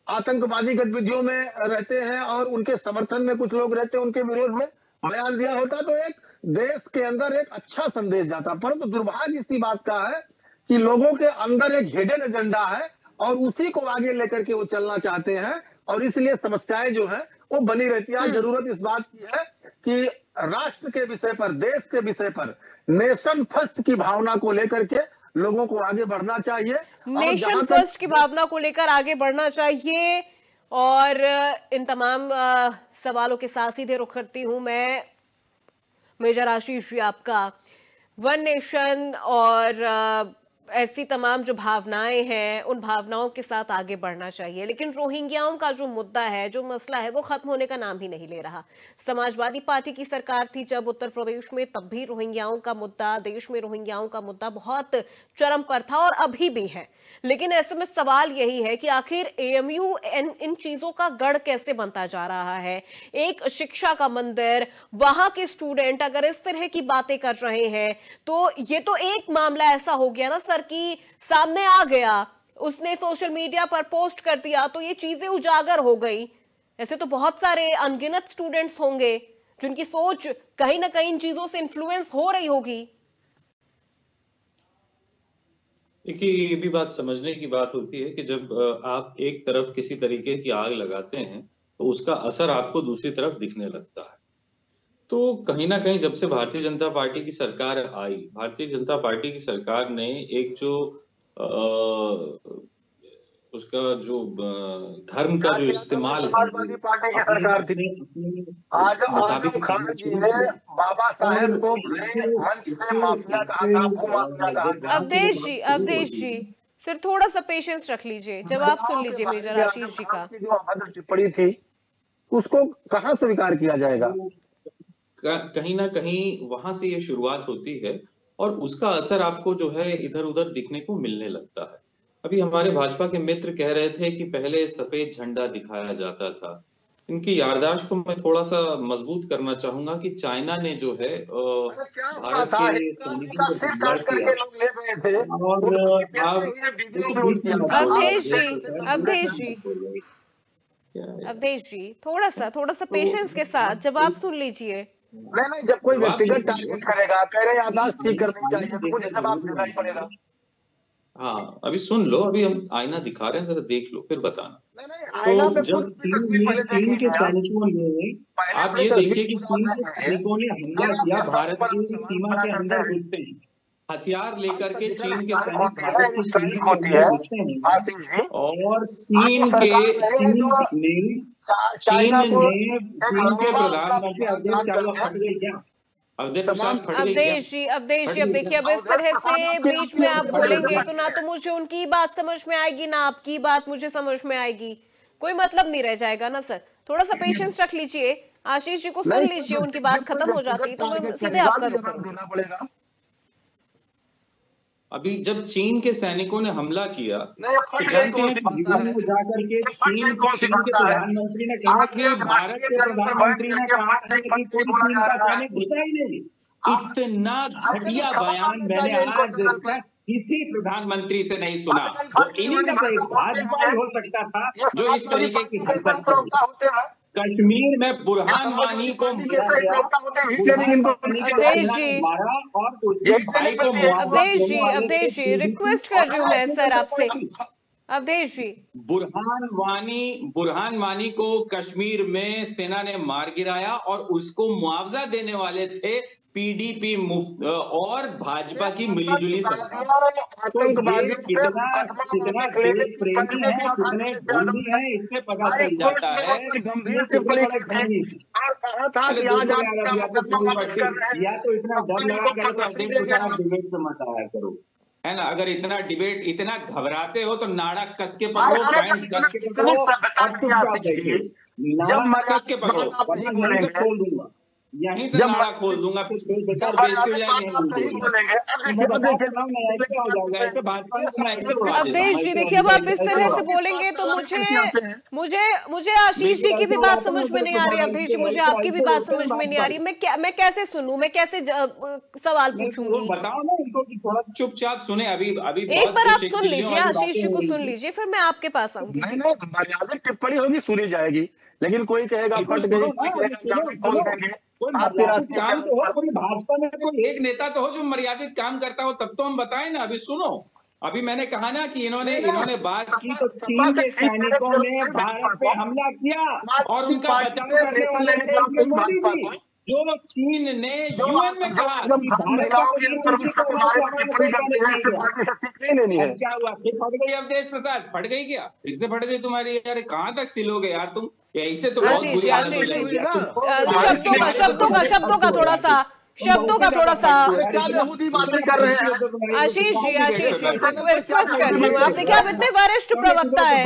आतंकवादी गतिविधियों में रहते हैं और उनके समर्थन में कुछ लोग रहते हैं उनके विरोध में बयान दिया होता, तो एक देश के अंदर एक अच्छा संदेश जाता। परंतु दुर्भाग्य इसी बात का है कि लोगों के अंदर एक हिडन एजेंडा है और उसी को आगे लेकर के वो चलना चाहते हैं और इसलिए समस्याएं जो है वो बनी रहती है। जरूरत इस बात की है कि राष्ट्र के विषय पर, देश के विषय पर नेशन फर्स्ट की भावना को लेकर के लोगों को आगे बढ़ना चाहिए। नेशन फर्स्ट की भावना को लेकर आगे बढ़ना चाहिए। और इन तमाम सवालों के साथ सीधे रुख करती हूं मैं मेजर आशीष जी आपका। वन नेशन और ऐसी तमाम जो भावनाएं हैं उन भावनाओं के साथ आगे बढ़ना चाहिए, लेकिन रोहिंग्याओं का जो मुद्दा है, जो मसला है, वो खत्म होने का नाम ही नहीं ले रहा। समाजवादी पार्टी की सरकार थी जब उत्तर प्रदेश में, तब भी रोहिंग्याओं का मुद्दा, देश में रोहिंग्याओं का मुद्दा बहुत चरम पर था और अभी भी है। लेकिन ऐसे में सवाल यही है कि आखिर एएमयू इन चीजों का गढ़ कैसे बनता जा रहा है। एक शिक्षा का मंदिर, वहां के स्टूडेंट अगर इस तरह की बातें कर रहे हैं तो ये तो एक मामला ऐसा हो गया ना सर कि सामने आ गया, उसने सोशल मीडिया पर पोस्ट कर दिया तो ये चीजें उजागर हो गई। ऐसे तो बहुत सारे अनगिनत स्टूडेंट्स होंगे जिनकी सोच कहीं ना कहीं इन चीजों से इन्फ्लुएंस हो रही होगी। देखिए, ये भी बात समझने की बात होती है कि जब आप एक तरफ किसी तरीके की आग लगाते हैं तो उसका असर आपको दूसरी तरफ दिखने लगता है। तो कहीं ना कहीं जब से भारतीय जनता पार्टी की सरकार आई, भारतीय जनता पार्टी की सरकार ने एक जो उसका जो धर्म का जो इस्तेमाल समाजवादी पार्टी की सरकार थी। आज आजम खान जी ने बाबा साहेब को मंच से माफिया कहा, माफिया कहा। अवधेश जी सिर्फ थोड़ा सा पेशेंस रख लीजिए, जवाब सुन लीजिए मेजर आशीष जी का। जो अभद्र टिप्पणी थी उसको कहां स्वीकार किया जाएगा? कहीं ना कहीं वहां से ये शुरुआत होती है और उसका असर आपको जो है इधर उधर दिखने को मिलने लगता है। अभी हमारे भाजपा के मित्र कह रहे थे कि पहले सफेद झंडा दिखाया जाता था। इनकी याददाश्त को मैं थोड़ा सा मजबूत करना चाहूंगा कि चाइना ने जो है भारत के अवधेश जी थोड़ा सा पेशेंस के साथ जवाब सुन लीजिए। नहीं, जब कोई व्यक्तिगत टारगेट करेगा, कह रहे याददाश्त ठीक करनी चाहिए तो मुझे जवाब देना ही पड़ेगा। हाँ, अभी सुन लो, अभी हम आईना दिखा रहे हैं, जरा देख लो फिर बताना। तो जब चीन के सैनिकों ने, आप ये देखिए कि चीन के सैनिकों ने हमला किया भारत की सीमा के अंदर घुसते हैं, हथियार लेकर के चीन के सैनिक भारत की सीमा के अंदर घुसते हैं और चीन के प्रधानमंत्री अवधेश जी अब देखिए, अब इस तरह से बीच में आप बोलेंगे तो ना तो मुझे उनकी बात समझ में आएगी ना आपकी बात मुझे समझ में आएगी, कोई मतलब नहीं रह जाएगा ना सर। थोड़ा सा पेशेंस रख लीजिए, आशीष जी को सुन लीजिए, उनकी बात खत्म हो जाती तो मैं सीधे आपका रुख करूंगा। अभी जब चीन के सैनिकों ने हमला किया तो जानते हैं जाकर के चीन के प्रधानमंत्री ने कहा कि भारत के प्रधानमंत्री ने कहा कि कोई चीन का सैनिक घुसा ही नहीं। इतना घटिया बयान मैंने आज किसी प्रधानमंत्री से नहीं सुना। तो इन्हीं का एक भाजपा हो सकता था जो इस तरीके की हरकत करते हैं। कश्मीर में बुरहान वानी को अवधेश जी रिक्वेस्ट कर रही हूँ मैं सर आपसे। अवधेश जी, बुरहान वानी को कश्मीर में सेना ने मार गिराया और उसको मुआवजा देने वाले थे पीडीपी और भाजपा की मिलीजुली सरकार। कितना प्रेमी है, कितने बंदी है, इससे पता चल जाता है। या तो इतना डर लगा करो तो डिबेट में मत आया करो, है ना। अगर इतना डिबेट, इतना घबराते हो तो नाड़ा कस के पकड़ो, पैंट कस के पकड़ो और चुपचाप देखिए, नाड़ा कस के पकड़ो, खोल दूंगा। यहीं से नाड़ा खोल दूंगा, फिर बेकार बेइज्जती हो जाएगी। अवधेश जी देखिए, अब आप इस तरह से बोलेंगे तो मुझे आशीष जी की भी बात समझ में नहीं आ रही। अवधेश जी, मुझे आपकी भी बात समझ में नहीं आ रही। मैं कैसे सुनूं, मैं कैसे सवाल पूछूंगी? बताओ ना इनको कि थोड़ा चुपचाप सुने। अभी एक बार आप सुन लीजिए, आशीष जी को सुन लीजिए, फिर मैं आपके पास आऊंगी। मर्यादित टिप्पणी होगी, सुनी जाएगी, लेकिन कोई कहेगा फट गई, काम तो हो, कोई भाजपा में कोई एक नेता तो हो जो मर्यादित काम करता हो, तब तो हम बताएं ना। अभी सुनो, अभी मैंने कहा ना कि इन्होंने बात की तो चीन के सैनिकों ने भारत पे हमला किया और उनका बचाव करने वाले मोदी जी, जो चीन ने यूएन में कहा कि भारत क्या हुआ, फिर फट गई अवधेश प्रसाद, फट गई क्या? फिर से फट गई तुम्हारी? यार कहाँ तक सिलोगे यार तुम? ऐसे तो शब्दों का थोड़ा सा आशीष जी रिक्वेस्ट कर रही हूँ। आप देखिए, आप इतने वरिष्ठ प्रवक्ता है,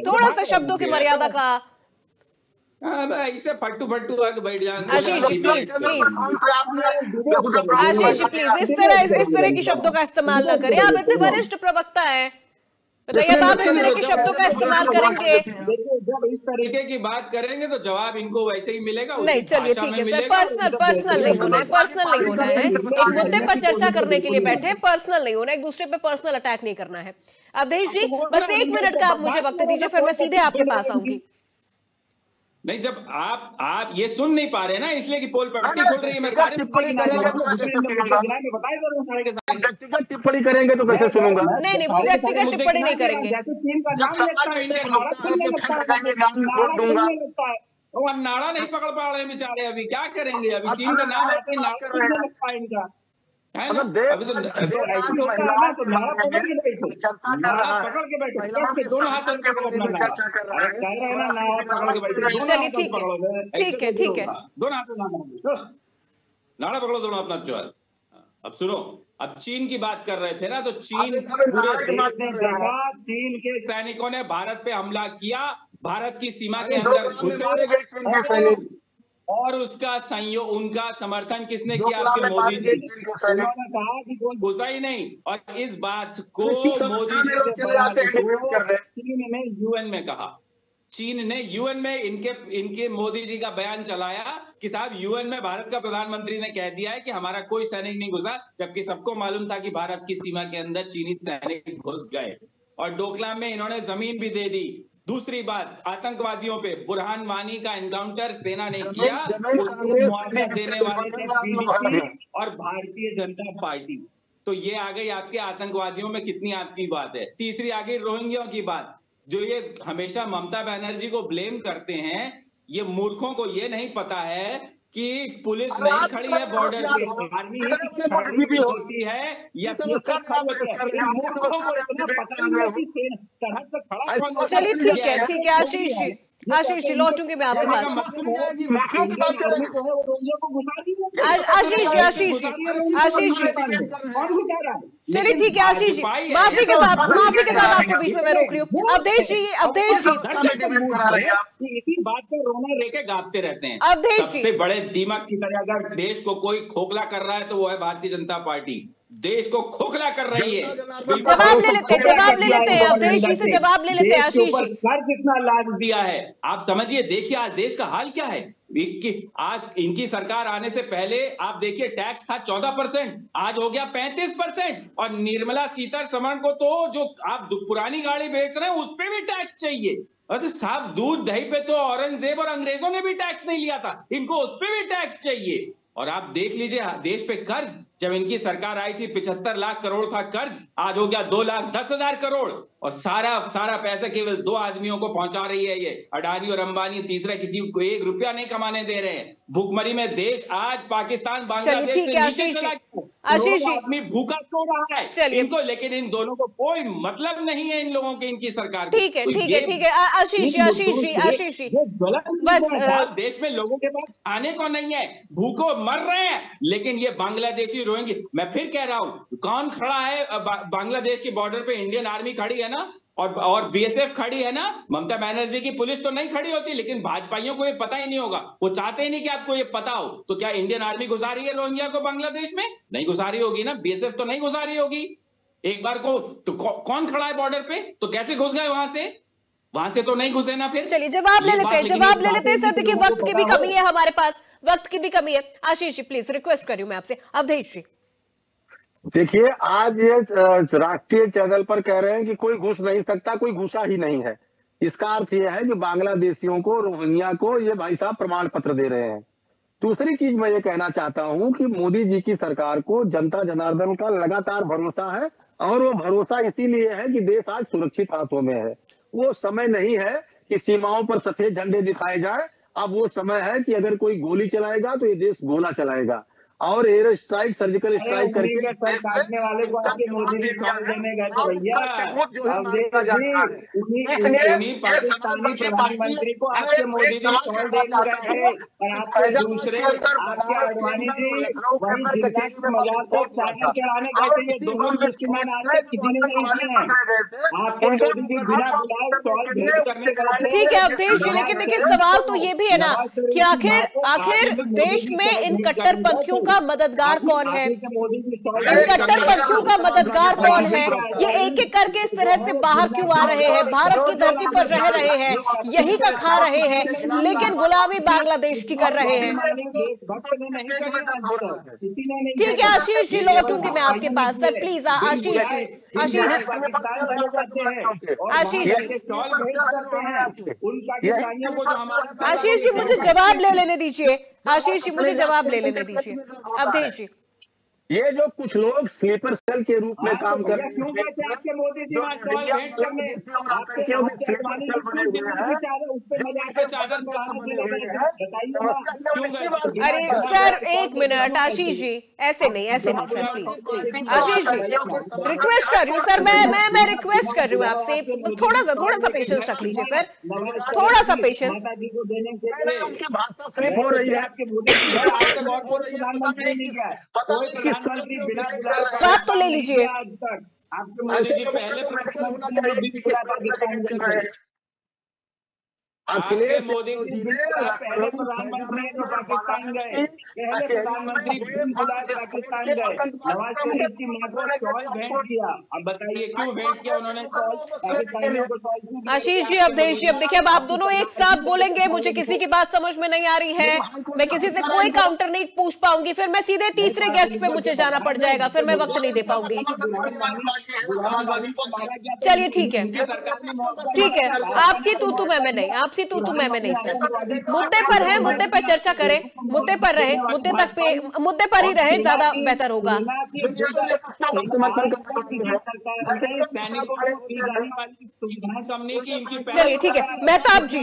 थोड़ा सा शब्दों की मर्यादा का। ऐसे फट्टू आके बैठ जाए। आशीष जी प्लीज इस तरह की शब्दों का इस्तेमाल न करें। आप इतने वरिष्ठ प्रवक्ता है, बताइए, अब आप इस तरह के शब्दों का इस्तेमाल करेंगे? जब इस तरीके की बात करेंगे तो जवाब इनको वैसे ही मिलेगा। नहीं, चलिए ठीक है सर, पर्सनल नहीं होना है। एक मुद्दे पर चर्चा करने के लिए बैठे, पर्सनल नहीं होना, एक दूसरे पे पर्सनल अटैक नहीं करना है। अवधेश जी बस 1 मिनट का आप मुझे वक्त दीजिए, फिर मैं सीधे आपके पास आऊंगी। नहीं, जब आप ये सुन नहीं पा रहे ना, इसलिए कि पोल पट्टी खोल रही है। मैं सारे व्यक्तिगत टिप्पणी करेंगे तो कैसे सुनूंगा? नहीं, वो व्यक्तिगत टिप्पणी नहीं करेंगे। नाड़ा नहीं पकड़ पा रहे बेचारे, अभी क्या करेंगे? अभी चीन का नाम आते ही नाड़ा लगता है इनका, है ना? अभी तो ऐसी होता है ना, तो नाड़ा पकड़ के बैठो, नाड़ा पकड़ के बैठो, दोनों हाथों में पकड़ के बैठो। चलिए ठीक है दोनों हाथों में नाड़ा पकड़ो, दोनों अपना चोर। अब सुनो, अब चीन की बात कर रहे थे ना, तो चीन पूरे देश में देखा, चीन के सैनिकों ने भारत पे हमला किया, भारत की सीमा के अंदर घुसे और उसका संयोग, उनका समर्थन किसने किया? आपके मोदी जी। उन्होंने कहा कि कोई घुसा ही नहीं, और इस बात को मोदी जी चीन ने यूएन में कहा। चीन ने यूएन में इनके मोदी जी का बयान चलाया कि साहब यूएन में भारत का प्रधानमंत्री ने कह दिया है कि हमारा कोई सैनिक नहीं घुसा, जबकि सबको मालूम था कि भारत की सीमा के अंदर चीनी सैनिक घुस गए और डोकलाम में इन्होंने जमीन भी दे दी। दूसरी बात, आतंकवादियों पे बुरहान वानी का एनकाउंटर सेना ने किया, उसको मुआवजा देने वाले थे बीजेपी और भारतीय जनता पार्टी। तो ये आ गई आपके आतंकवादियों में कितनी आपकी बात है। तीसरी आ गई रोहिंग्या की बात, जो ये हमेशा ममता बनर्जी को ब्लेम करते हैं। ये मूर्खों को ये नहीं पता है कि पुलिस नहीं खड़ी है बॉर्डर पे, आर्मी ही भी होती है या चलिए ठीक है आशीष जी लौटूंगी मैं आपके पास। आशीष चलिए ठीक है आशीष जी, माफी के साथ आपको बीच में मैं रोक रही हूँ। अवधेश जी इसी बात पर रोना लेके गाते रहते हैं। अवधेश जी, सबसे बड़े दिमाग की तरह अगर देश को कोई खोखला कर रहा है तो वो है भारतीय जनता पार्टी। देश को खोखला कर रही है। जवाब ले लेते हैं अवधेश जी से, जवाब ले लेते हैं आशीष जी। कर कितना लाभ दिया है आप समझिए। देखिए आज देश का हाल क्या है। आज इनकी सरकार आने से पहले आप देखिए टैक्स था 14%, आज हो गया 35%। और निर्मला सीतारमण को तो जो आप पुरानी गाड़ी बेच रहे हैं उस पे भी टैक्स चाहिए। अरे साहब, दूध दही पे तो औरंगजेब और अंग्रेजों ने भी टैक्स नहीं लिया था, इनको उस पे भी टैक्स चाहिए। और आप देख लीजिए देश पे कर्ज, जब इनकी सरकार आई थी 75 लाख करोड़ था कर्ज, आज हो गया 2,10,000 करोड़। और सारा पैसा केवल 2 आदमियों को पहुंचा रही है ये अडानी और अंबानी, तीसरा किसी को 1 रुपया नहीं कमाने दे रहे हैं। भूखमरी में देश आज पाकिस्तान बांग्लादेश से नीचे चला गया। आशीष जी आदमी भूखा सो रहा है इनको, लेकिन इन दोनों को कोई मतलब नहीं है इन लोगों के, इनकी सरकार। ठीक है आशीष जी बस देश में लोगों के पास खाने को नहीं है, भूखों मर रहे हैं। लेकिन ये बांग्लादेशी रोहिंग्या, मैं फिर कह रहा हूं, कौन खड़ा है बांग्लादेश की बॉर्डर पे? इंडियन आर्मी खड़ी है ना, और बीएसएफ खड़ी है ना, ममता बनर्जी की पुलिस तो नहीं खड़ी होती, लेकिन भाजपाइयों को ये पता ही नहीं होगा, वो चाहते ही नहीं कि आपको ये पता हो। तो क्या इंडियन आर्मी घुसा रही है रोहिंग्या को बांग्लादेश में? नहीं घुसा रही होगी ना, बीएसएफ तो नहीं घुसा रही होगी। एक बार को तो कौन खड़ा है बॉर्डर पे, तो कैसे घुस गए वहां से तो नहीं घुसे ना फिर। चलिए जवाब ले लेते हैं सर। देखिए वक्त की भी कमी है हमारे पास, वक्त की भी कमी है। आशीष जी प्लीज रिक्वेस्ट करी हूं मैं आपसे। अवधेश जी देखिए, आज ये राष्ट्रीय चैनल पर कह रहे हैं कि कोई घुस नहीं सकता, कोई घुसा ही नहीं है। इसका अर्थ यह है कि बांग्लादेशियों को, रोहिंग्या को ये भाई साहब प्रमाण पत्र दे रहे हैं। दूसरी चीज मैं ये कहना चाहता हूं कि मोदी जी की सरकार को जनता जनार्दन का लगातार भरोसा है, और वो भरोसा इसीलिए है कि देश आज सुरक्षित हाथों में है। वो समय नहीं है कि सीमाओं पर सफेद झंडे दिखाए जाए, अब वो समय है कि अगर कोई गोली चलाएगा तो ये देश गोला चलाएगा। और एयर स्ट्राइक, सर्जिकल स्ट्राइक करके काटने वाले को आपके मोदी जी कॉल देने गए तो भैया, पाकिस्तानी प्रधानमंत्री को आपके मोदी जी कॉल देने गए थे, और आपके दूसरे आपके अडवाणी जी वही जिनका मजाक को चादर चढ़ाने गए थे। ये दोनों दुश्मन आपसे किसी ने नहीं किए हैं। आपके मोदी जी बिना बुलाए कॉल भेज करने गए। ठीक है अवधेश जी, लेकिन देखिए सवाल तो ये भी है ना कि आखिर देश में इन कट्टरपंथियों का मददगार कौन है? इन कट्टरपंथियों का मददगार कौन है? ये एक एक करके इस तरह से बाहर क्यों आ रहे हैं? भारत की धरती पर रह रहे हैं, यही का खा रहे हैं, लेकिन गुलामी बांग्लादेश की कर रहे हैं। ठीक है आशीष जी, लौटूंगी मैं आपके पास। सर प्लीज आशीष जी, आशीष जी मुझे जवाब ले लेने दीजिए। आशीष जी मुझे जवाब ले लेने दीजिए। अवधेश जी, ये जो कुछ लोग स्लीपर सेल के रूप में काम कर रहे हैं, अरे सर एक मिनट आशीष जी, ऐसे नहीं sir please. Ashish ji request कर रही हूँ सर, मैं रिक्वेस्ट कर रही हूँ आपसे, थोड़ा सा पेशेंस रख लीजिए सर, थोड़ा सा पेशेंस। हो रही है आपके बात तो ले लीजिए। आपके मोदी जी पहले अखिलेश मोदी जी पहले प्रधानमंत्री पाकिस्तान गए, पहले प्रधानमंत्री पाकिस्तान गए, नवाज शरीफ की मां को शॉल भेंट किया। अब बताइए क्यों भेंट किया उन्होंने पाकिस्तानियों को? आशीष जी, अवधेश जी, अब देखिए अब आप दोनों एक साथ बोलेंगे, मुझे किसी की बात समझ में नहीं आ रही है, मैं किसी से कोई काउंटर नहीं पूछ पाऊंगी, फिर मैं सीधे तीसरे गेस्ट पे मुझे जाना पड़ जाएगा, फिर मैं वक्त नहीं दे पाऊंगी। चलिए ठीक है, आपसी तू मैं नहीं, आपसी तू मैं नहीं सर। मुद्दे पर है, मुद्दे पर चर्चा करें, मुद्दे पर रहे, मुद्दे पर ही रहे, ज्यादा बेहतर होगा। चलिए ठीक है मेहताब जी,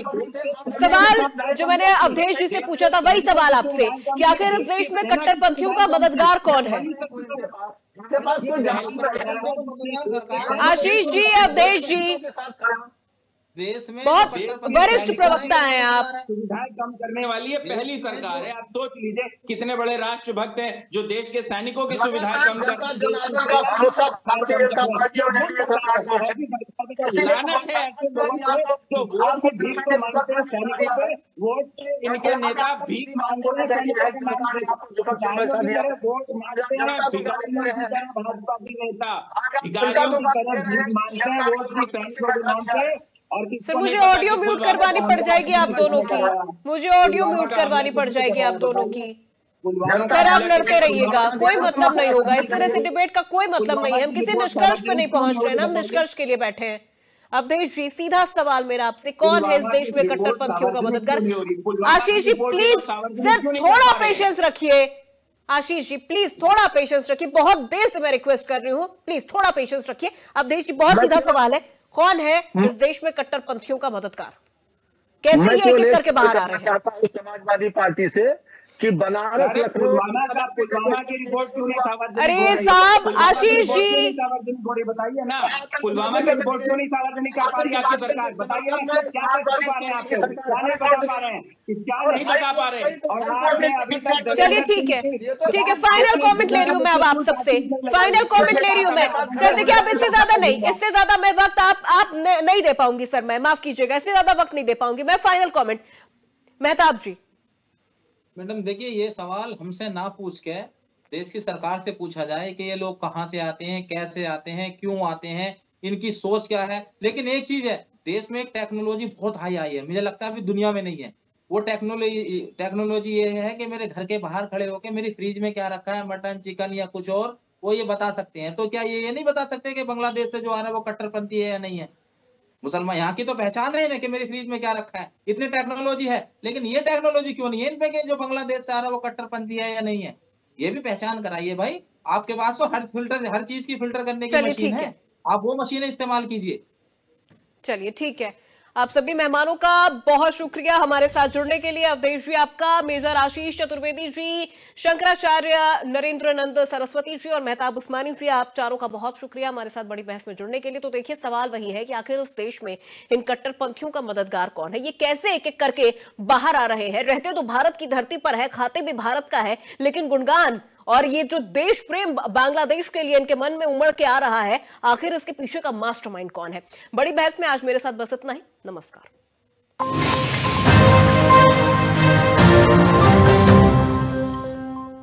सवाल जो मैंने अवधेश जी से पूछा था वही सवाल आपसे कि आखिर इस देश में कट्टरपंथियों का मददगार कौन है? आशीष जी, अवधेश जी, देश में बहुत वरिष्ठ प्रवक्ता हैं आप। सुविधाएं कम करने वाली है पहली सरकार है। आप सोच लीजिए कितने बड़े राष्ट्रभक्त हैं जो देश के सैनिकों की सुविधाएं कम कर वोट इनके नेता भीख मांगते हैं, भाजपा के नेता भिखारियों की तरह भीख मांगते हैं वोट की सैनिकों के नाम पे। सर मुझे ऑडियो म्यूट करवानी पड़ जाएगी आप दोनों की, मुझे ऑडियो म्यूट करवानी पड़ जाएगी आप दोनों की। फिर आप लड़ते रहिएगा, कोई मतलब नहीं होगा, इस तरह से डिबेट का कोई मतलब नहीं है। हम किसी निष्कर्ष पे नहीं पहुंच रहे हैं, हम निष्कर्ष के लिए बैठे हैं। अवधेश जी, सीधा सवाल मेरा आपसे, कौन है इस देश में कट्टरपंथियों का मददगार? आशीष जी प्लीज सर थोड़ा पेशेंस रखिए। आशीष जी प्लीज थोड़ा पेशेंस रखिए, बहुत देर से मैं रिक्वेस्ट कर रही हूँ, प्लीज थोड़ा पेशेंस रखिए। अवधेश जी बहुत सीधा सवाल है, कौन है इस देश में कट्टरपंथियों का मददगार? कैसे ये एक एक करके बाहर आ रहे हैं? समाजवादी पार्टी से कि बनारस पुलवामा की रिपोर्ट क्यों नहीं सार्वजनिक? अरे साहब आशीष जी बताइए ना, पुलवामा की रिपोर्ट क्यों नहीं सार्वजनिक कर पा रही आपकी सरकार? बताइए ना, क्या कर पा रहे हैं आप लोग? क्या नहीं बता पा रहे हैं, क्या नहीं बता पा रहे हैं? और आपने अभी तक चलिए ठीक है, फाइनल कमेंट ले रही हूँ मैं अब आप सबसे, फाइनल कमेंट ले रही हूँ मैं। सर देखिए, आप इससे ज्यादा नहीं, इससे ज्यादा मैं वक्त आप नहीं दे पाऊंगी सर, मैं माफ कीजिएगा, इससे ज्यादा वक्त नहीं दे पाऊंगी मैं। फाइनल कमेंट मेहताब जी। मैडम देखिए, ये सवाल हमसे ना पूछ के देश की सरकार से पूछा जाए कि ये लोग कहाँ से आते हैं, कैसे आते हैं, क्यों आते हैं, इनकी सोच क्या है। लेकिन एक चीज है, देश में एक टेक्नोलॉजी बहुत हाई आई है, मुझे लगता है अभी दुनिया में नहीं है। वो टेक्नोलॉजी ये है कि मेरे घर के बाहर खड़े होकर मेरी फ्रिज में क्या रखा है, मटन, चिकन या कुछ और, वो ये बता सकते हैं। तो क्या ये नहीं बता सकते कि बांग्लादेश से जो आ रहा है वो कट्टरपंथी है या नहीं है? मुसलमान यहाँ की तो पहचान है ना कि मेरी फ्रिज में क्या रखा है, इतनी टेक्नोलॉजी है। लेकिन ये टेक्नोलॉजी क्यों नहीं है इन पे कि जो बांग्लादेश से आ रहा है वो कट्टरपंथी है या नहीं है? ये भी पहचान कराइए भाई। आपके पास तो हर चीज की फिल्टर करने की मशीन है, आप वो मशीनें इस्तेमाल कीजिए। चलिए ठीक है, आप सभी मेहमानों का बहुत शुक्रिया हमारे साथ जुड़ने के लिए। अवधेश जी आपका, मेजर आशीष चतुर्वेदी जी, शंकराचार्य नरेंद्रनंद सरस्वती जी और मेहताब उस्मानी जी, आप चारों का बहुत शुक्रिया हमारे साथ बड़ी बहस में जुड़ने के लिए। तो देखिए, सवाल वही है कि आखिर इस देश में इन कट्टरपंथियों का मददगार कौन है? ये कैसे एक एक करके बाहर आ रहे हैं? रहते तो भारत की धरती पर है, खाते भी भारत का है, लेकिन गुणगान और ये जो देश प्रेम बांग्लादेश के लिए इनके मन में उमड़ के आ रहा है, आखिर इसके पीछे का मास्टरमाइंड कौन है? बड़ी बहस में आज मेरे साथ बस इतना ही। नमस्कार।